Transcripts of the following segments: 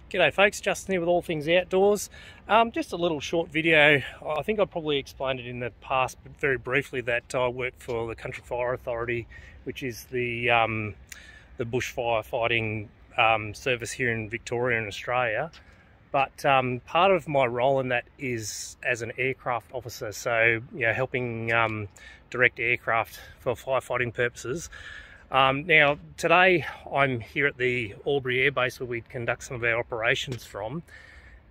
G'day folks, Justin here with All Things Outdoors. Just a little short video. I think I probably explained it in the past, but very briefly, that I work for the Country Fire Authority, which is the bushfire fighting service here in Victoria and Australia. But part of my role in that is as an aircraft officer, so helping direct aircraft for firefighting purposes. Now today I'm here at the Albury Air Base where we conduct some of our operations from,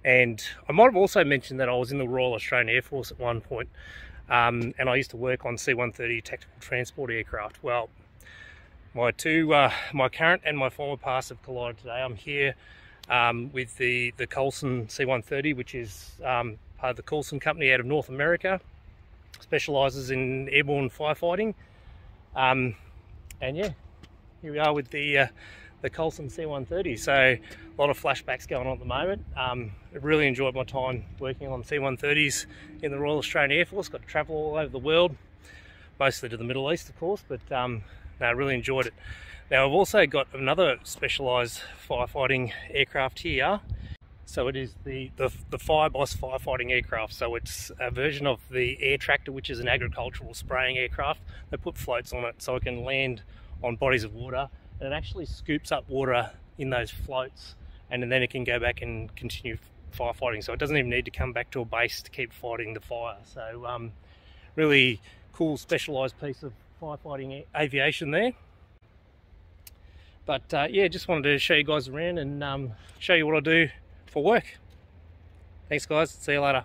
and I might have also mentioned that I was in the Royal Australian Air Force at one point, and I used to work on C-130 tactical transport aircraft. Well, my current and my former past have collided today. I'm here with the Coulson C-130, which is part of the Coulson company out of North America, specialises in airborne firefighting. And yeah, here we are with the Coulson C-130. So a lot of flashbacks going on at the moment. I really enjoyed my time working on C-130s in the Royal Australian Air Force. Got to travel all over the world, mostly to the Middle East, of course, but no, I really enjoyed it. Now I've also got another specialised firefighting aircraft here. So it is the Fireboss firefighting aircraft. So it's a version of the Air Tractor, which is an agricultural spraying aircraft. They put floats on it so it can land on bodies of water, and it actually scoops up water in those floats, and then it can go back and continue firefighting. So it doesn't even need to come back to a base to keep fighting the fire. So really cool specialised piece of firefighting aviation there. But yeah, just wanted to show you guys around and show you what I do for work. Thanks guys, see you later.